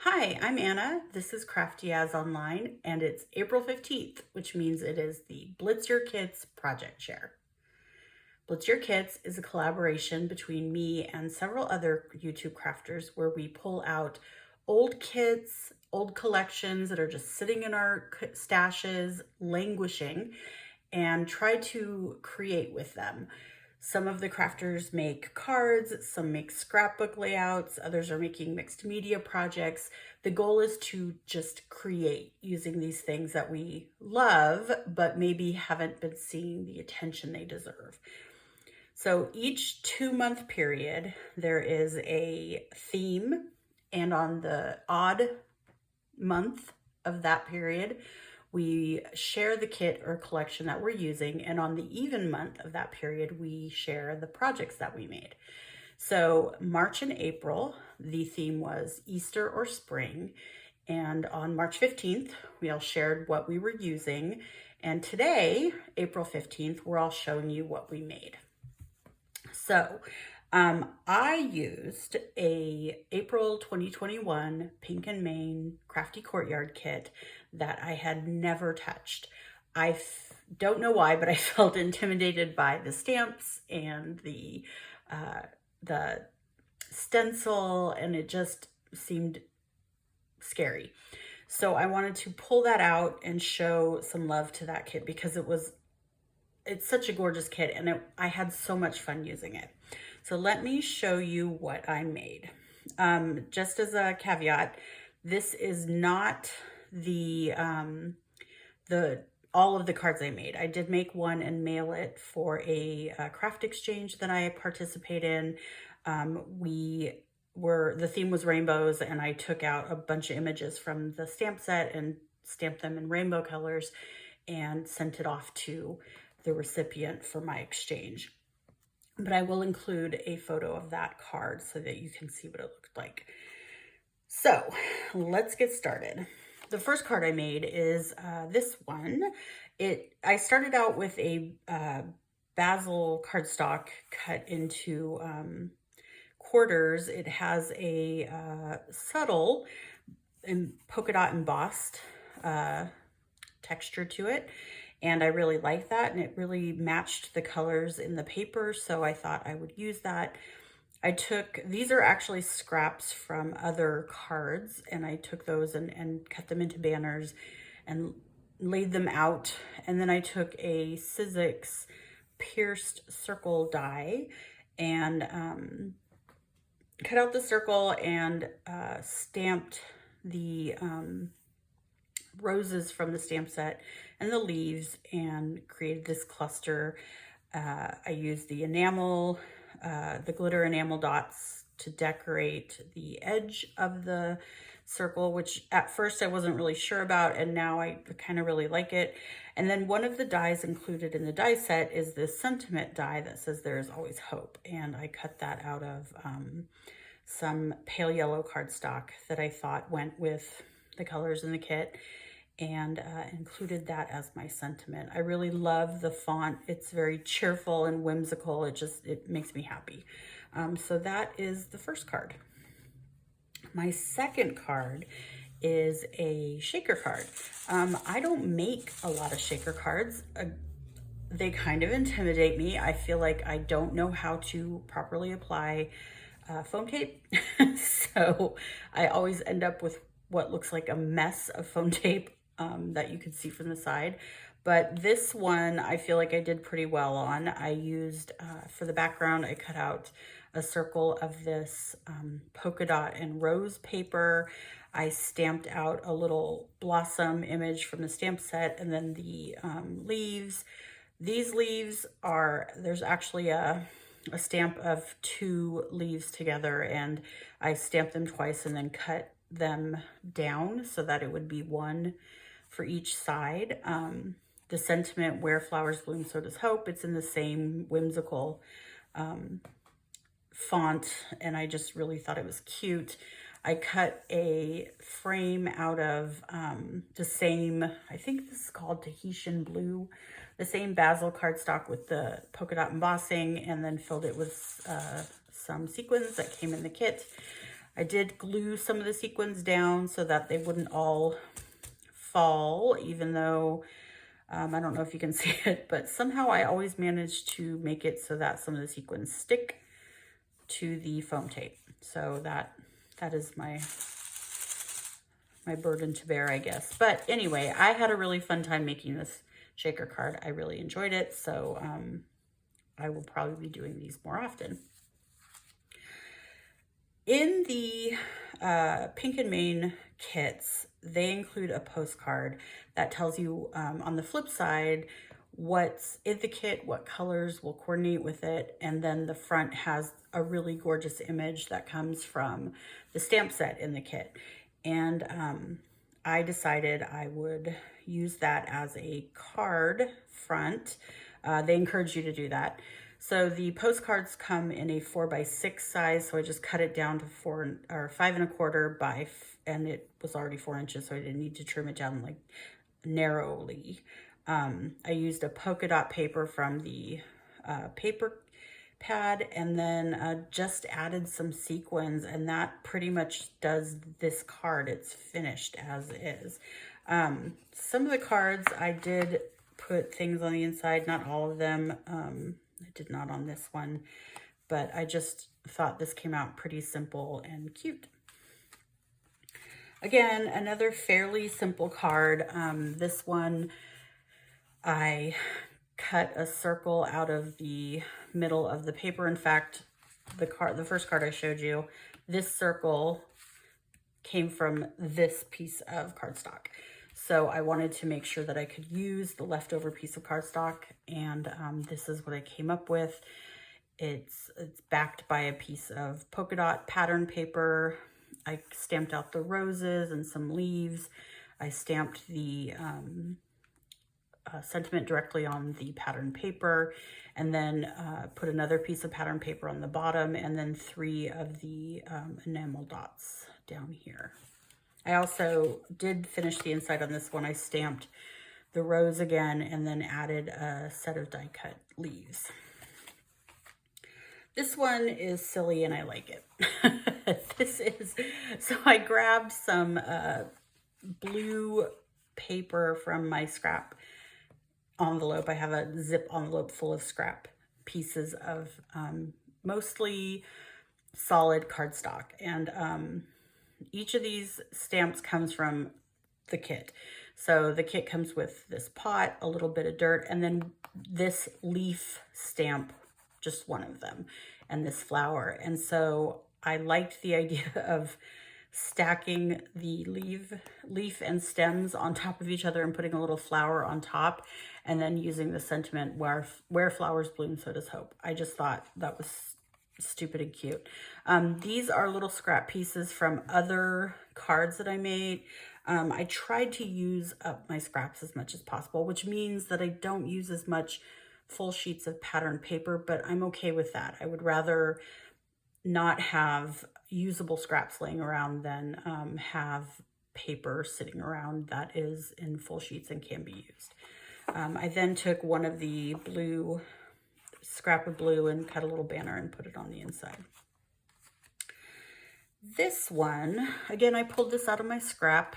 Hi, I'm Anna. This is Crafty As Online, and it's April 15th, which means it is the Blitz Your Kits Project Share. Blitz Your Kits is a collaboration between me and several other YouTube crafters where we pull out old kits, old collections that are just sitting in our stashes, languishing, and try to create with them. Some of the crafters make cards, some make scrapbook layouts, others are making mixed media projects. The goal is to just create using these things that we love, but maybe haven't been seeing the attention they deserve. So each 2-month period, there is a theme, and on the odd month of that period, we share the kit or collection that we're using, and on the even month of that period, we share the projects that we made. So March and April, the theme was Easter or spring, and on March 15th, we all shared what we were using, and today, April 15th, we're all showing you what we made. So I used a April 2021 Pink and Main Crafty Courtyard kit that I had never touched. Don't know why, but I felt intimidated by the stamps and the stencil, and it just seemed scary. So I wanted to pull that out and show some love to that kit because it's such a gorgeous kit, and I had so much fun using it. So let me show you what I made. Just as a caveat, this is not the all of the cards I made. I did make one and mail it for a craft exchange that I participate in. The theme was rainbows, and I took out a bunch of images from the stamp set and stamped them in rainbow colors and sent it off to the recipient for my exchange. But I will include a photo of that card so that you can see what it looked like. So let's get started. The first card I made is this one. I started out with a basil cardstock cut into quarters. It has a subtle and polka dot embossed texture to it, and I really like that, and it really matched the colors in the paper, so I thought I would use that. These are actually scraps from other cards, and I took those and cut them into banners and laid them out, and then I took a Sizzix pierced circle die and cut out the circle and stamped the roses from the stamp set and the leaves and created this cluster. I used the enamel, the glitter enamel dots to decorate the edge of the circle, which at first I wasn't really sure about, and now I kind of really like it. And then one of the dies included in the die set is this sentiment die that says there is always hope, and I cut that out of some pale yellow cardstock that I thought went with the colors in the kit, and included that as my sentiment. I really love the font. It's very cheerful and whimsical. It makes me happy. So that is the first card. My second card is a shaker card. I don't make a lot of shaker cards. They kind of intimidate me. I feel like I don't know how to properly apply foam tape. So I always end up with what looks like a mess of foam tape that you can see from the side. But this one, I feel like I did pretty well on. I used, for the background, I cut out a circle of this polka dot and rose paper. I stamped out a little blossom image from the stamp set, and then the leaves. These leaves there's actually a stamp of 2 leaves together, and I stamped them twice and then cut them down so that it would be one for each side. The sentiment, where flowers bloom, so does hope. It's in the same whimsical font, and I just really thought it was cute. I cut a frame out of the same, I think this is called Tahitian Blue, the same basil cardstock with the polka dot embossing, and then filled it with some sequins that came in the kit. I did glue some of the sequins down so that they wouldn't all fall, even though I don't know if you can see it, but somehow I always manage to make it so that some of the sequins stick to the foam tape. So that is my burden to bear, I guess. But anyway, I had a really fun time making this shaker card. I really enjoyed it, so I will probably be doing these more often. In the Pink and Main kits, they include a postcard that tells you on the flip side what's in the kit, what colors will coordinate with it, and then the front has a really gorgeous image that comes from the stamp set in the kit. And I decided I would use that as a card front. They encourage you to do that. So the postcards come in a 4x6 size, so I just cut it down to 5¼ by, and it was already 4 inches, so I didn't need to trim it down like narrowly. I used a polka dot paper from the paper pad, and then just added some sequins, and that pretty much does this card. It's finished as is. Some of the cards I did put things on the inside, not all of them. I did not on this one, but I just thought this came out pretty simple and cute. Again, another fairly simple card. This one, I cut a circle out of the middle of the paper. In fact, the first card I showed you, this circle came from this piece of cardstock. So I wanted to make sure that I could use the leftover piece of cardstock, and this is what I came up with. It's backed by a piece of polka dot pattern paper. I stamped out the roses and some leaves. I stamped the sentiment directly on the pattern paper, and then put another piece of pattern paper on the bottom, and then 3 of the enamel dots down here. I also did finish the inside on this one. I stamped the rose again and then added a set of die cut leaves. This one is silly and I like it. So I grabbed some blue paper from my scrap envelope. I have a zip envelope full of scrap pieces of mostly solid cardstock, and each of these stamps comes from the kit. So the kit comes with this pot, a little bit of dirt, and then this leaf stamp, just one of them, and this flower. And so I liked the idea of stacking the leaf and stems on top of each other and putting a little flower on top, and then using the sentiment, where flowers bloom, so does hope. I just thought that was stupid and cute. These are little scrap pieces from other cards that I made. I tried to use up my scraps as much as possible, which means that I don't use as much full sheets of pattern paper, but I'm okay with that. I would rather not have usable scraps laying around than have paper sitting around that is in full sheets and can be used. I then took one of the scrap of blue and cut a little banner and put it on the inside. This one, again, I pulled this out of my scrap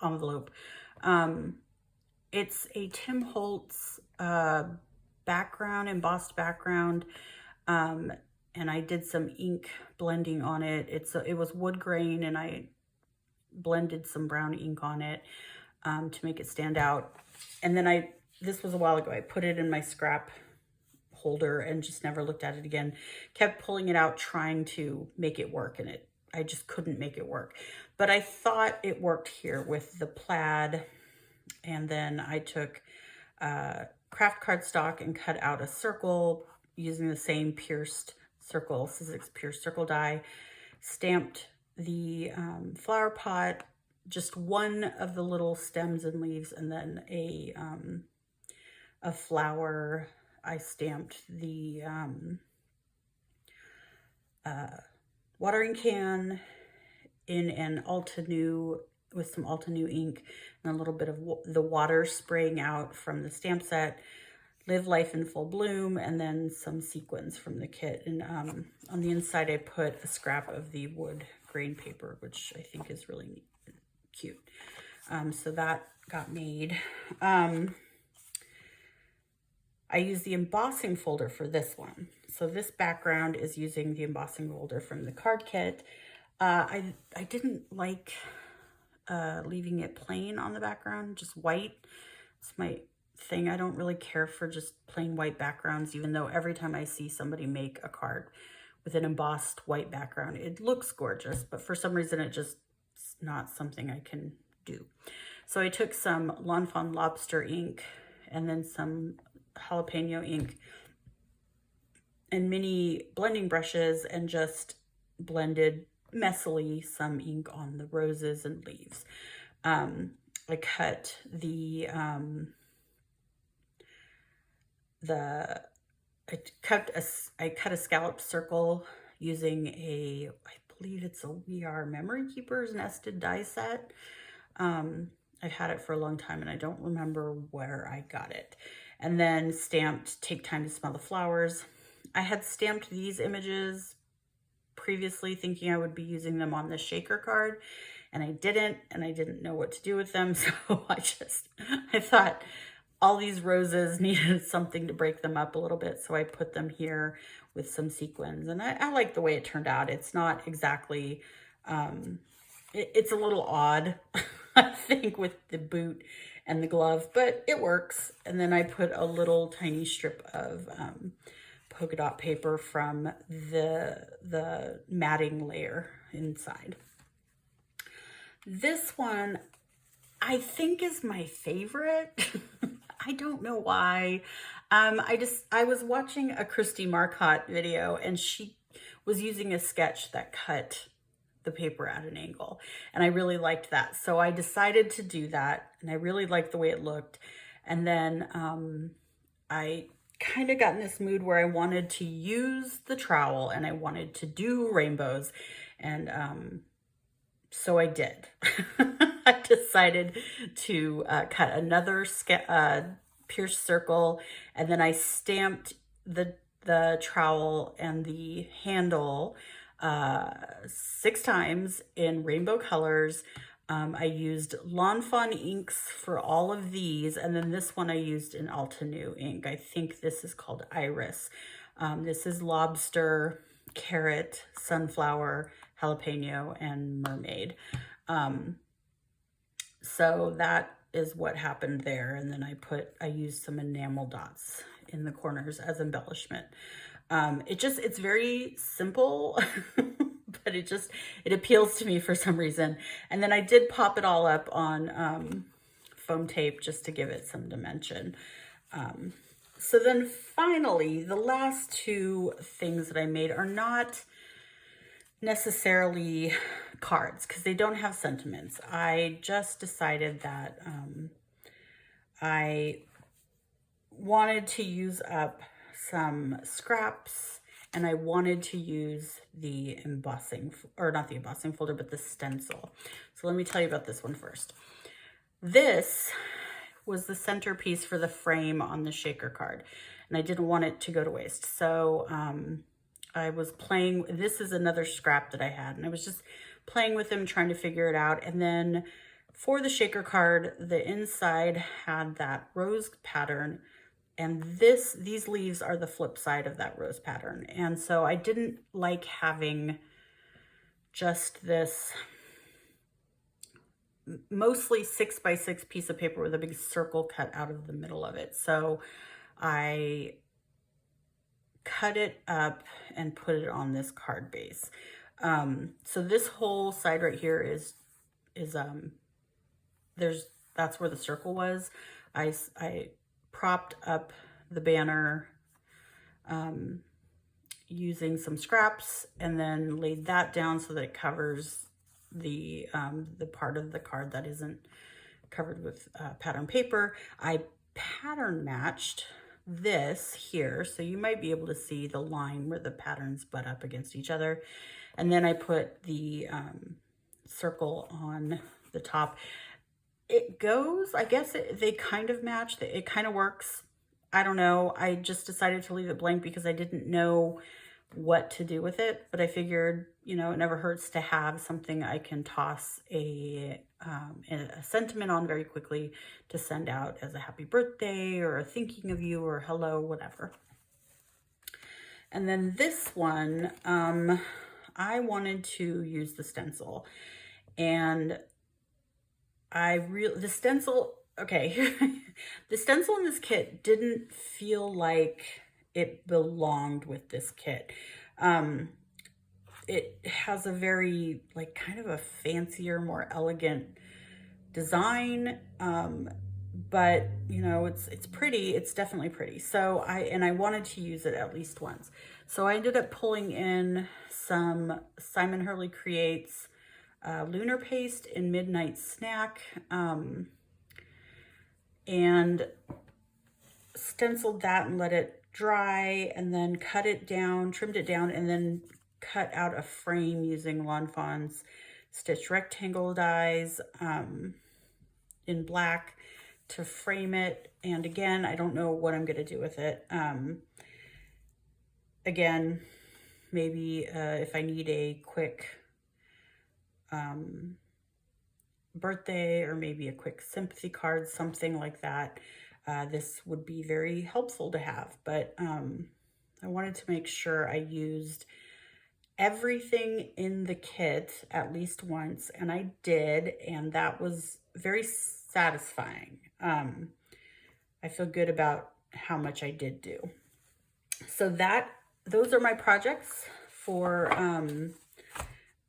envelope. It's a Tim Holtz background, embossed background, and I did some ink blending on it. It was wood grain, and I blended some brown ink on it to make it stand out. And then this was a while ago, I put it in my scrap holder and just never looked at it again. Kept pulling it out, trying to make it work, and I just couldn't make it work. But I thought it worked here with the plaid. And then I took craft cardstock and cut out a circle using the same pierced circle, Sizzix pierced circle die, stamped the flower pot, just one of the little stems and leaves, and then a flower. I stamped the watering can in an Altenew, with some Altenew ink and a little bit of the water spraying out from the stamp set. Live Life in Full Bloom, and then some sequins from the kit. And on the inside, I put a scrap of the wood grain paper, which I think is really neat, cute. So that got made. I use the embossing folder for this one. So this background is using the embossing folder from the card kit. I didn't like leaving it plain on the background, just white. It's my thing. I don't really care for just plain white backgrounds, even though every time I see somebody make a card with an embossed white background, it looks gorgeous, but for some reason it's not something I can do. So I took some Lawn Fawn Lobster ink and then some jalapeno ink and mini blending brushes and just blended messily some ink on the roses and leaves. I cut I cut a scalloped circle using I believe it's a We Are Memory Keepers nested die set. I've had it for a long time and I don't remember where I got it. And then stamped Take Time to Smell the Flowers. I had stamped these images previously thinking I would be using them on the shaker card, and I didn't know what to do with them. So I thought all these roses needed something to break them up a little bit. So I put them here with some sequins, and I like the way it turned out. It's not exactly, it's a little odd, I think, with the boot and the glove, but it works. And then I put a little tiny strip of polka dot paper from the matting layer inside. This one I think is my favorite. I don't know why. I was watching a Christy Marcotte video and she was using a sketch that cut the paper at an angle, and I really liked that. So I decided to do that, and I really liked the way it looked. And then I kind of got in this mood where I wanted to use the trowel and I wanted to do rainbows, and so I did. I decided to cut another pierced circle, and then I stamped the trowel and the handle 6 times in rainbow colors. I used Lawn Fawn inks for all of these, and then this one I used in Altenew ink. I think this is called Iris. This is lobster, carrot, sunflower, jalapeno, and mermaid. So that is what happened there. And then I used some enamel dots in the corners as embellishment. It's very simple, but it appeals to me for some reason. And then I did pop it all up on foam tape just to give it some dimension. So then finally, the last 2 things that I made are not necessarily cards because they don't have sentiments. I just decided that I wanted to use up some scraps, and I wanted to use the embossing, or not the embossing folder, but the stencil. So let me tell you about this one first. This was the centerpiece for the frame on the shaker card, and I didn't want it to go to waste. So I was playing, this is another scrap that I had, and I was just playing with them, trying to figure it out. And then for the shaker card, the inside had that rose pattern, and these leaves are the flip side of that rose pattern. And so I didn't like having just this mostly 6x6 piece of paper with a big circle cut out of the middle of it. So I cut it up and put it on this card base. So this whole side right here that's where the circle was. I propped up the banner using some scraps, and then laid that down so that it covers the part of the card that isn't covered with pattern paper. I pattern matched this here, so you might be able to see the line where the patterns butt up against each other. And then I put the circle on the top. It goes, I guess they kind of match. It kind of works. I don't know. I just decided to leave it blank because I didn't know what to do with it, but I figured, you know, it never hurts to have something I can toss a sentiment on very quickly to send out as a happy birthday or a thinking of you or hello, whatever. And then this one, I wanted to use the stencil, and the stencil, okay, the stencil in this kit didn't feel like it belonged with this kit. It has a very, like, kind of a fancier, more elegant design, but you know, it's pretty. It's definitely pretty. So I wanted to use it at least once. So I ended up pulling in some Simon Hurley Creates lunar paste in Midnight Snack, and stenciled that and let it dry, and then cut it down, trimmed it down, and then cut out a frame using Lawn Fawn's stitch rectangle dies in black to frame it. And again, I don't know what I'm going to do with it. Again, maybe if I need a quick birthday or maybe a quick sympathy card, something like that, this would be very helpful to have. But I wanted to make sure I used everything in the kit at least once, and I did, and that was very satisfying. I feel good about how much I did do. So those are my projects for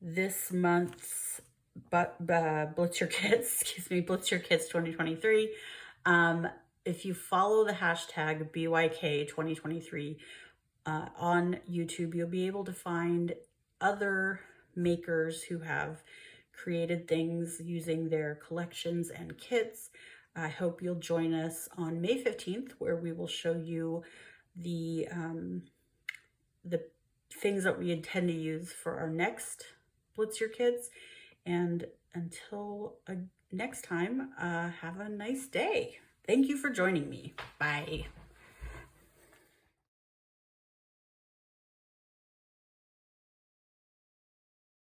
this month's Blitz Your Kids, Blitz Your Kids 2023. If you follow the hashtag BYK2023 on YouTube, you'll be able to find other makers who have created things using their collections and kits. I hope you'll join us on May 15th, where we will show you the things that we intend to use for our next Blitz Your Kids. And until next time, have a nice day. Thank you for joining me. Bye.